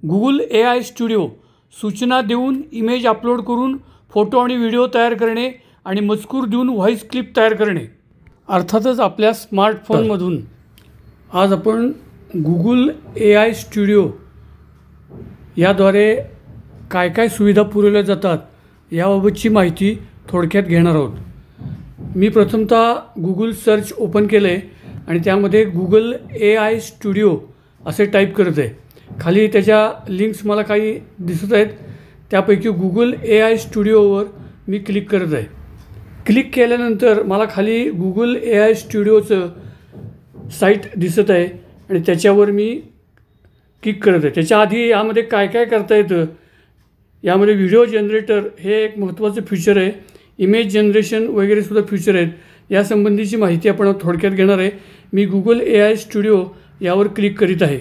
Google AI studio सूचना देऊन image upload करून फोटो आणि व्हिडिओ तयार करणे आणि मजकूर देऊन व्हॉइस क्लिप तयार करणे। अर्थातच आपल्या स्मार्टफोनमधून आज आपण Google AI स्टुडिओ याद्वारे काय काय सुविधा पुरवल्या जातात याबाबतची माहिती थोडक्यात घेणार आहोत। मी प्रथमतः Google सर्च ओपन केले आणि त्यामध्ये Google AI स्टुडिओ असे टाईप करत आहे। खाली त्याच्या लिंक्स मला काही दिसत आहेत, त्यापैकी Google AI स्टुडिओवर मी क्लिक करत आहे। क्लिक केल्यानंतर मला खाली Google AI स्टुडिओचं साईट दिसत आहे आणि त्याच्यावर मी क्लिक करत आहे। त्याच्या आधी यामध्ये काय काय करता येतं, यामध्ये व्हिडिओ जनरेटर हे एक महत्त्वाचं फीचर आहे, इमेज जनरेशन वगैरे सुद्धा फीचर आहेत। यासंबंधीची माहिती आपण थोडक्यात घेणार आहे। मी Google AI स्टुडिओ यावर क्लिक करीत आहे।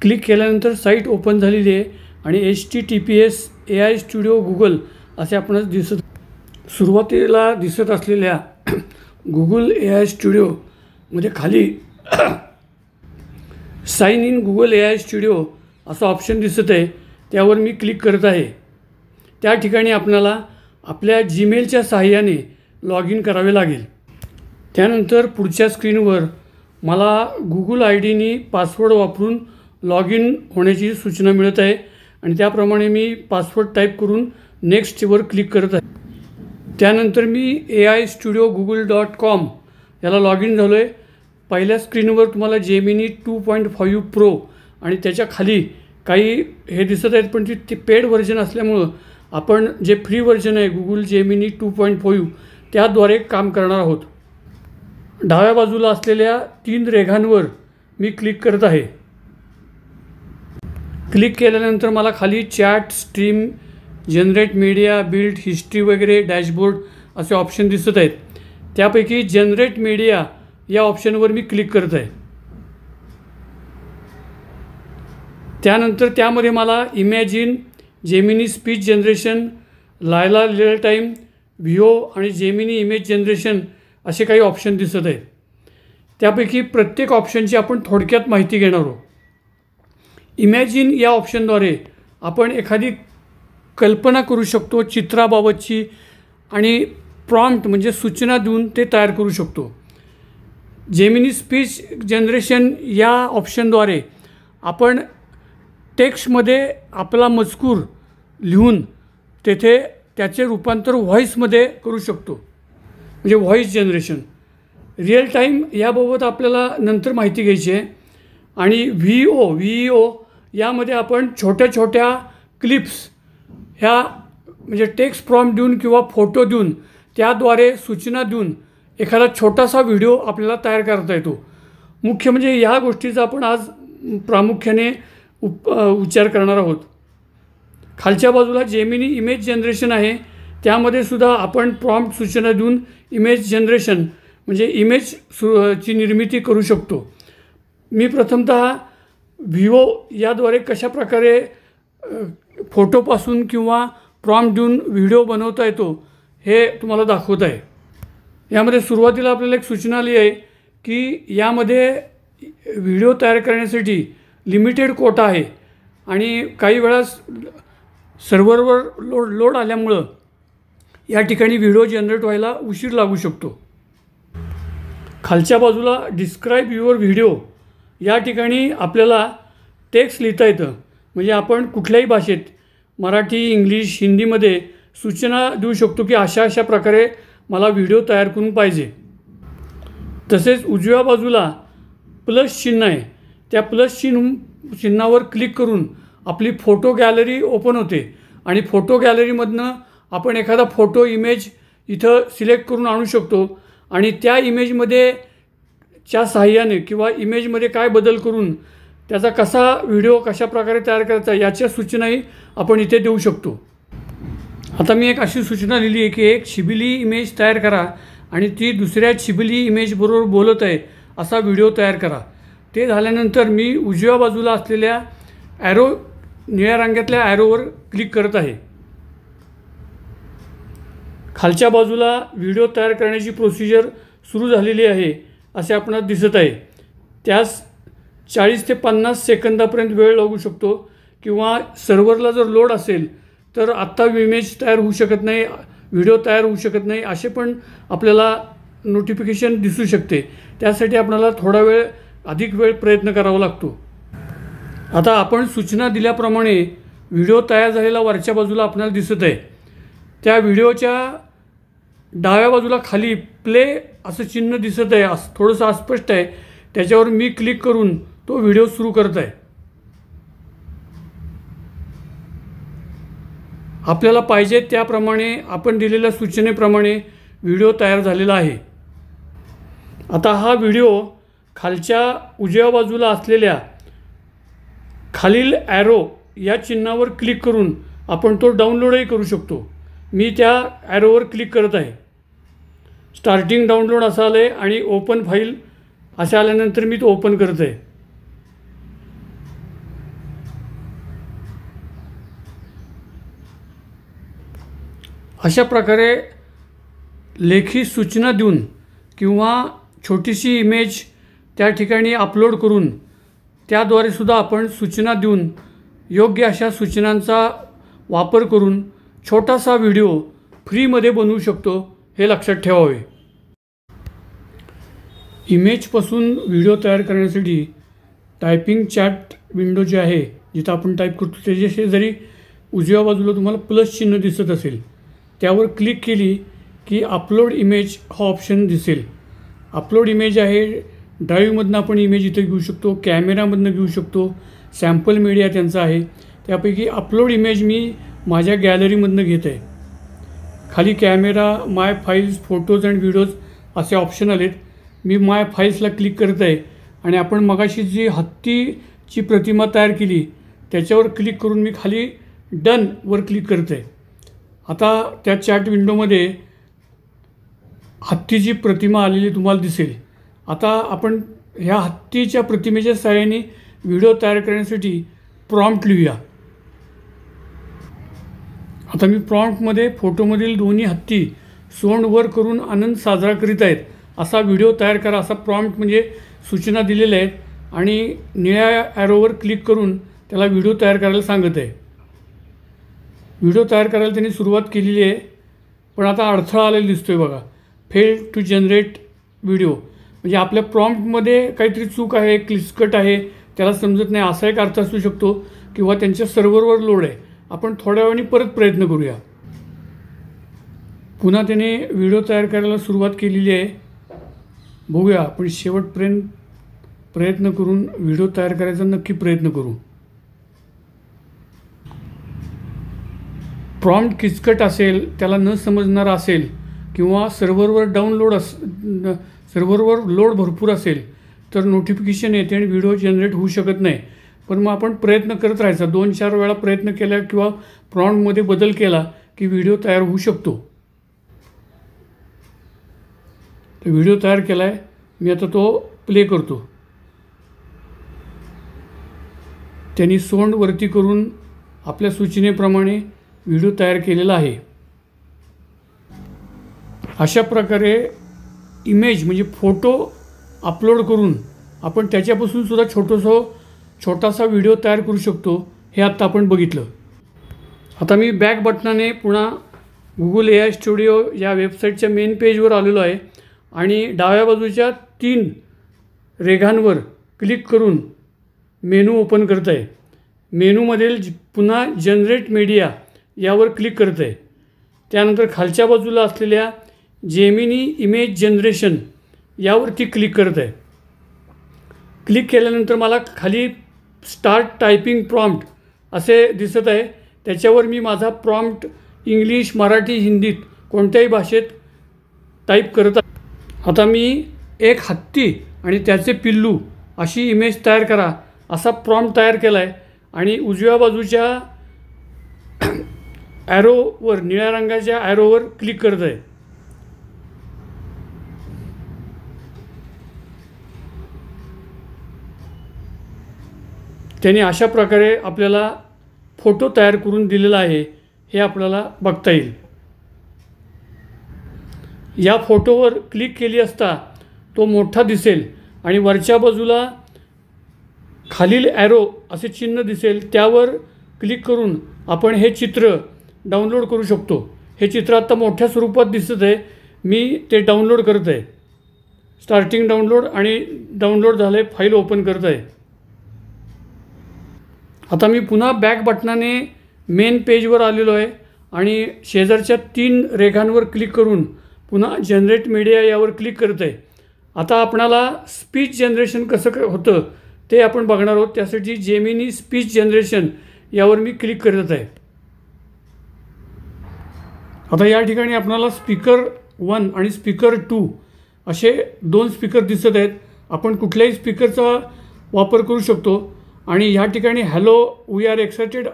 क्लिक केल्यानंतर साईट ओपन झालेली आहे आणि HTTPS AI स्टुडिओ Google असे आपणास सुरुवातीला दिसत असलेल्या Google AI स्टुडिओमध्ये खाली sign in Google AI studio असा ऑप्शन दिसत आहे, त्यावर मी क्लिक करत आहे। त्या ठिकाणी आपल्याला आपल्या जीमेलच्या सहाय्याने लॉग इन करावे लागेल। त्यानंतर पुढच्या स्क्रीनवर मला Google ID पासवर्ड वापरून लॉग इन होण्याची सूचना मिळत आहे आणि त्याप्रमाणे मी पासवर्ड टाईप करून नेक्स्टवर क्लिक करत आहे। त्यानंतर मी AIStudioGoogle.com याला लॉग इन झालो आहे। पहिल्या स्क्रीनवर तुम्हाला Gemini 2.5 Pro आणि त्याच्या खाली काही हे दिसत आहेत, पण ती पेड व्हर्जन असल्यामुळं आपण जे फ्री व्हर्जन आहे Google Gemini 2.5 त्याद्वारे काम करणार आहोत। डाव्या बाजूला असलेल्या 3 रेघांवर मी क्लिक करत आहे। क्लिक केल्यानंतर मला खाली chat, stream, generate media, build history वगैरे, डॅशबोर्ड असे ऑप्शन दिसत आहेत। त्यापैकी जनरेट मीडिया या ऑप्शनवर मी क्लिक करत आहे। त्यानंतर त्यामध्ये मला इमॅजिन, जेमिनी स्पीच जनरेशन, लायला रिअल टाईम, व्हिओ आणि जेमिनी इमेज जनरेशन असे काही ऑप्शन दिसत आहेत। त्यापैकी प्रत्येक ऑप्शनची आपण थोडक्यात माहिती घेणार आहोत। इमॅजिन या ऑप्शनद्वारे आपण एखादी कल्पना करू शकतो चित्राबाबतची आणि प्रॉम्प्ट म्हणजे सूचना देऊन ते तयार करू शकतो। जेमिनी स्पीच जनरेशन या ऑप्शनद्वारे आपण टेक्स्टमध्ये आपला मजकूर लिहून तेथे त्याचे रूपांतर व्हॉईसमध्ये करू शकतो, म्हणजे व्हॉईस जनरेशन। रिअल टाईम याबाबत आपल्याला नंतर माहिती घ्यायची आहे। आणि व्हीओ यामध्ये आपण छोट्या छोट्या क्लिप्स ह्या म्हणजे टेक्स्ट प्रॉम्प्ट देऊन किंवा फोटो देऊन त्याद्वारे सूचना देऊन एखादा छोटासा व्हिडिओ आपल्याला तयार करता येतो। मुख्य म्हणजे या गोष्टीचा आपण आज प्रामुख्याने विचार करणार आहोत। खालच्या बाजूला जेमिनी इमेज जनरेशन आहे, त्यामध्ये सुद्धा आपण प्रॉम्प्ट सूचना देऊन इमेज जनरेशन म्हणजे इमेज ची निर्मिती करू शकतो। मी प्रथमतः व्हिओ याद्वारे कशा प्रकारे फोटोपासून किंवा प्रॉम्प्ट देऊन व्हिडिओ बनवता येतो हे तुम्हाला दाखवत आहे। यामध्ये सुरुवातीला आपल्याला एक सूचना आली आहे की यामध्ये व्हिडिओ तयार करण्यासाठी लिमिटेड कोटा आहे आणि काही वेळास सर्व्हरवर लोड आल्यामुळं या ठिकाणी व्हिडिओ जनरेट व्हायला उशीर लागू शकतो। खालच्या बाजूला डिस्क्राईब युअर व्हिडिओ या ठिकाणी आपल्याला टेक्स्ट लिहिता येतं, म्हणजे आपण कुठल्याही भाषेत मराठी, इंग्लिश, हिंदीमध्ये सूचना देऊ शकतो की अशा अशा प्रकारे मला व्हिडिओ तयार करून पाहिजे। तसेच उजव्या बाजूला प्लस चिन्ह आहे, त्या प्लस चिन्हावर क्लिक करून आपली फोटो गॅलरी ओपन होते आणि फोटो गॅलरीमधनं आपण एखादा फोटो इमेज इथं सिलेक्ट करून आणू शकतो आणि त्या इमेजमध्ये च्या सहाय्याने किंवा इमेजमध्ये काय बदल करून त्याचा कसा व्हिडिओ कशा प्रकारे तयार करायचा याच्या सूचनाही आपण इथे देऊ शकतो। आता मी एक अशी सूचना लिहिली आहे की एक छिबिली इमेज तयार करा आणि ती दुसऱ्या छिबिली इमेजबरोबर बोलत आहे असा व्हिडिओ तयार करा। ते झाल्यानंतर मी उजव्या बाजूला असलेल्या निळ्या रंगातल्या ॲरोवर क्लिक करत आहे। खालच्या बाजूला व्हिडिओ तयार करण्याची प्रोसिजर सुरू झालेली आहे असे आपणास दिसत आहे। त्यास 40 ते 50 सेकंदापर्यंत वेळ लागू शकतो। किंवा सर्व्हरला जर लोड असेल तर आत्ता इमेज तयार होऊ शकत नाही, व्हिडिओ तयार होऊ शकत नाही, असे पण आपल्याला नोटिफिकेशन दिसू शकते. त्यासाठी आपल्याला थोडा वेळ अधिक वेळ प्रयत्न करावा लागतो. आता आपण सूचना दिल्याप्रमाणे व्हिडिओ तयार झालेला वरच्या बाजूला आपल्याला दिसत आहे. त्या व्हिडिओच्या डाव्या बाजूला खाली प्ले असं चिन्ह दिसत आहे, थोडंसं अस्पष्ट आहे. त्याच्यावर मी क्लिक करून तो व्हिडिओ सुरू करत आहे. आपल्याला पाहिजे त्याप्रमाणे आपण दिलेल्या सूचनेप्रमाणे व्हिडिओ तयार झालेला आहे. आता हा व्हिडिओ खालच्या उजव्या बाजूला असलेल्या खालील ॲरो या चिन्हावर क्लिक करून आपण तो डाउनलोडही करू शकतो. मी त्या ॲरोवर क्लिक करत आहे. स्टार्टिंग डाउनलोड असं आलं आहे आणि ओपन फाईल असे आल्यानंतर मी तो ओपन करत आहे. अशा प्रकारे लेखी सूचना देऊन किंवा छोटीशी इमेज त्या ठिकाणी अपलोड करून त्याद्वारे सुद्धा आपण सूचना देऊन योग्य अशा सूचनांचा वापर करून छोटासा व्हिडिओ फ्रीमध्ये बनवू शकतो, हे लक्षात ठेवावे. इमेजपासून व्हिडिओ तयार करण्यासाठी टायपिंग चॅट विंडो जी आहे जिथं आपण टाईप करतो त्याच्या शेजारी उजव्या बाजूला तुम्हाला प्लस चिन्ह दिसत असेल, त्यावर क्लिक केली की अपलोड इमेज हा ऑप्शन दिसेल. अपलोड इमेज आहे, ड्राईव्हमधनं आपण इमेज इथे घेऊ शकतो, कॅमेरामधनं घेऊ शकतो, सॅम्पल मीडिया त्यांचा आहे. त्यापैकी अपलोड इमेज मी माझ्या गॅलरीमधनं घेत आहे. खाली camera, my files, photos and videos असे ऑप्शन आलेत. मी माय फाईल्सला क्लिक करत आहे आणि आपण मगाशी जी हत्तीची प्रतिमा तयार केली त्याच्यावर क्लिक करून मी खाली डनवर क्लिक करत आहे. आता त्या चॅट विंडोमध्ये हत्तीची प्रतिमा आलेली तुम्हाला दिसेल. आता आपण ह्या हत्तीच्या प्रतिमेच्या सहाय्याने व्हिडिओ तयार करण्यासाठी प्रॉम्प्ट लिहूया. आता मी प्रॉम्प्टमध्ये फोटोमधील दोन्ही हत्ती सोंड वर करून आनंद साजरा करीत आहेत असा व्हिडिओ तयार करा असा प्रॉम्प्ट म्हणजे सूचना दिलेल्या आहेत आणि निळ्या ॲरोवर क्लिक करून त्याला व्हिडिओ तयार करायला सांगत आहे. व्हिडिओ तयार करायला त्यांनी सुरुवात केलेली आहे, पण आता अडथळा आलेला दिसतोय बघा. फेल टू जनरेट व्हिडिओ म्हणजे आपल्या प्रॉम्प्टमध्ये काहीतरी चूक आहे, क्लिचकट आहे, त्याला समजत नाही असा एक अर्थ असू शकतो किंवा त्यांच्या सर्व्हरवर लोड आहे. आपण थोड्या वेळाने परत प्रयत्न करूया. पुन्हा त्याने व्हिडिओ तयार करायला सुरुवात केलेली आहे. बघूया, आपण शेवटपर्यंत प्रयत्न करून व्हिडिओ तयार करायचा नक्की प्रयत्न करू. प्रॉम्प्ट किचकट असेल, त्याला न समजणार असेल किंवा सर्व्हरवर लोड भरपूर असेल तर नोटिफिकेशन येते आणि व्हिडिओ जनरेट होऊ शकत नाही. पण मग आपण प्रयत्न करत राहायचा. 2-4 वेळा प्रयत्न केला किंवा प्रॉम्प्टमध्ये बदल केला की व्हिडिओ तयार होऊ शकतो. तर व्हिडिओ तयार केला आहे मी, आता तो प्ले करतो. त्यांनी सोंड वरती करून आपल्या सूचनेप्रमाणे व्हिडिओ तयार केलेला आहे. अशा प्रकारे इमेज म्हणजे फोटो अपलोड करून आपण त्याच्यापासून सुद्धा छोटासा व्हिडिओ तयार करू शकतो, हे आत्ता आपण बघितलं. आता मी बॅक बटनाने पुन्हा गुगल AI स्टुडिओ या वेबसाईटच्या मेन पेजवर आलेलो आहे आणि डाव्या बाजूच्या 3 रेघांवर क्लिक करून मेनू ओपन करत आहे. मेनूमधील पुन्हा जनरेट मीडिया यावर क्लिक करत आहे. त्यानंतर खालच्या बाजूला असलेल्या जेमिनी इमेज जनरेशन यावरती क्लिक करत आहे. क्लिक केल्यानंतर मला खाली स्टार्ट टायपिंग प्रॉम्प्ट असे दिसत आहे. त्याच्यावर मी माझा प्रॉम्प्ट इंग्लिश, मराठी, हिंदीत कोणत्याही भाषेत टाईप करत आहे. आता मी एक हत्ती आणि त्याचे पिल्लू अशी इमेज तयार करा असा प्रॉम्प्ट तयार केला आहे आणि उजव्या बाजूच्या ॲरोवर, निळ्या रंगाच्या ॲरोवर क्लिक करत आहे. त्याने अशा प्रकारे आपल्याला फोटो तयार करून दिलेला आहे, हे आपल्याला बघता येईल. या फोटोवर क्लिक केली असता तो मोठा दिसेल आणि वरच्या बाजूला खालील ॲरो असे चिन्ह दिसेल, त्यावर क्लिक करून आपण हे चित्र डाउनलोड करू शकतो. हे चित्र आत्ता मोठ्या स्वरूपात दिसत आहे. मी ते डाउनलोड करत आहे. स्टार्टिंग डाउनलोड आणि डाउनलोड झालं आहे. फाईल ओपन करत आहे. आता मी पुन्हा बॅक बटनाने मेन पेजवर आलेलो आहे आणि शेजारच्या 3 रेघांवर क्लिक करून पुन्हा जनरेट मीडिया यावर क्लिक करत आहे. आता आपणाला स्पीच जनरेशन कसं होतं ते आपण बघणार आहोत. त्यासाठी जेमिनी स्पीच जनरेशन यावर मी क्लिक करत आहे. आता या ठिकाणी आपणाला स्पीकर 1 आणि स्पीकर 2 असे 2 स्पीकर दिसत आहेत. आपण कुठल्याही स्पीकरचा वापर करू शकतो. आणि ह्या ठिकाणी हॅलो वी आर एक्सायटेड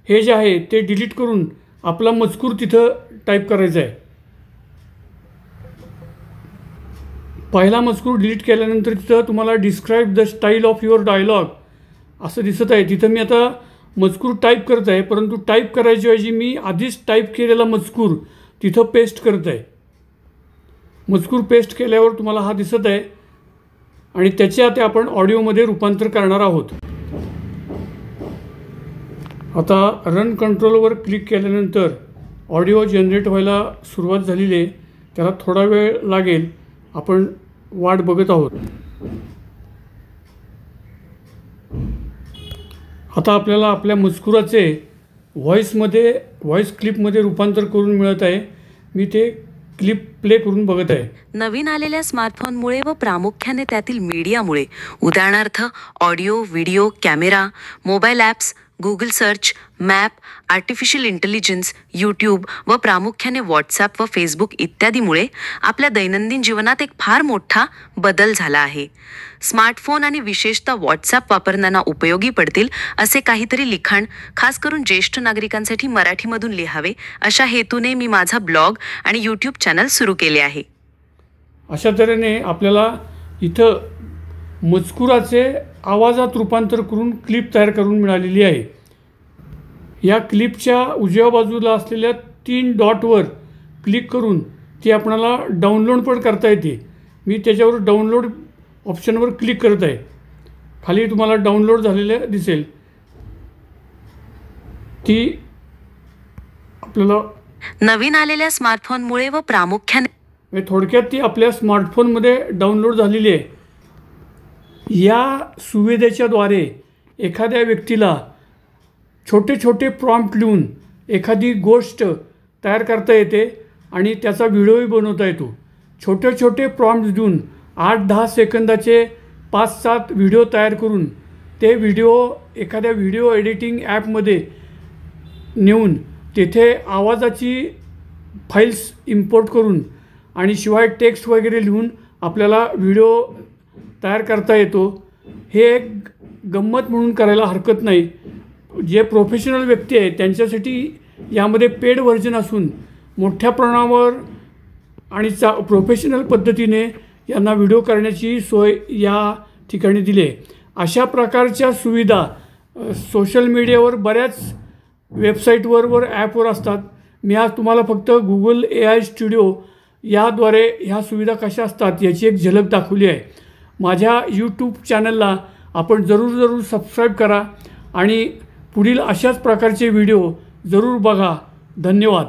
हे जे आहे ते डिलीट करून आपला मजकूर तिथं टाईप करायचा आहे. पहिला मजकूर डिलीट केल्यानंतर तिथं तुम्हाला describe the style of your dialogue असं दिसत आहे. तिथं मी आता मजकूर टाईप करत आहे, परंतु टाईप करायच्याऐवजी मी आधीच टाईप केलेला मजकूर तिथं पेस्ट करत आहे. मजकूर पेस्ट केल्यावर तुम्हाला हा दिसत आहे आणि त्याचे आता आपण ऑडिओमध्ये रूपांतर करणार आहोत. आता रन कंट्रोलवर क्लिक केल्यानंतर ऑडिओ जनरेट व्हायला सुरुवात झालेली आहे. त्याला थोडा वेळ लागेल. आपण वाट बघत आहोत. आता आपल्याला आपल्या मजकुराचे व्हॉइस क्लिपमध्ये रूपांतर करून मिळत आहे. मी ते क्लिप प्ले करून बघत आहे. नवीन आलेल्या स्मार्टफोनमुळे व प्रामुख्याने त्यातील मीडियामुळे उदाहरणार्थ audio, video, camera, mobile apps, Google search, map, artificial intelligence, YouTube व प्रामुख्याने व्हॉट्सॲप व फेसबुक इत्यादीमुळे आपल्या दैनंदिन जीवनात एक फार मोठा बदल झाला आहे. स्मार्टफोन आणि विशेषतः व्हॉट्सॲप वापरताना उपयोगी पडतील असे काहीतरी लिखाण खास करून ज्येष्ठ नागरिकांसाठी मराठीमधून लिहावे अशा हेतूने मी माझा ब्लॉग आणि यूट्यूब चॅनल सुरू केले आहे. अशा तऱ्हेने आपल्याला इथं मजकुराचे आवाजात रूपांतर करून क्लिप तयार करून मिळालेली आहे. या क्लिपच्या उजव्या बाजूला असलेल्या 3 डॉटवर क्लिक करून ती आपणाला डाउनलोड पण करता येते. मी त्याच्यावर डाउनलोड ऑप्शनवर क्लिक करत आहे. खाली तुम्हाला डाउनलोड झालेलं दिसेल. ती आपल्याला नवीन आलेल्या स्मार्टफोनमुळे व प्रामुख्याने थोडक्यात ती आपल्या स्मार्टफोनमध्ये डाउनलोड झालेली आहे. या सुविधेच्याद्वारे एखाद्या व्यक्तीला छोटे छोटे प्रॉम्प्ट लिहून एखादी गोष्ट तयार करता येते आणि त्याचा व्हिडिओही बनवता येतो. छोटे छोटे प्रॉम्प्ट देऊन 8-10 सेकंदाचे 5-7 व्हिडिओ तयार करून ते व्हिडिओ एखाद्या व्हिडिओ एडिटिंग ॲपमध्ये नेऊन तेथे आवाजाची फाईल्स इम्पोर्ट करून आणि शिवाय टेक्स्ट वगैरे लिहून आपल्याला व्हिडिओ तयार करता येतो. हे एक गंमत म्हणून करायला हरकत नाही. जे प्रोफेशनल व्यक्ती आहेत त्यांच्यासाठी यामध्ये पेड व्हर्जन असून मोठ्या प्रमाणावर आणि प्रोफेशनल पद्धतीने यांना व्हिडिओ करण्याची सोय या ठिकाणी दिली आहे. अशा प्रकारच्या सुविधा सोशल मीडियावर बऱ्याच वेबसाईटवर ॲपवर असतात. मी आज तुम्हाला फक्त गुगल AI स्टुडिओ याद्वारे ह्या सुविधा कशा असतात याची एक झलक दाखवली आहे. माझ्या यूट्यूब चॅनलला आपण जरूर सबस्क्राईब करा आणि पुढील अशाच प्रकारचे व्हिडिओ जरूर बघा. धन्यवाद.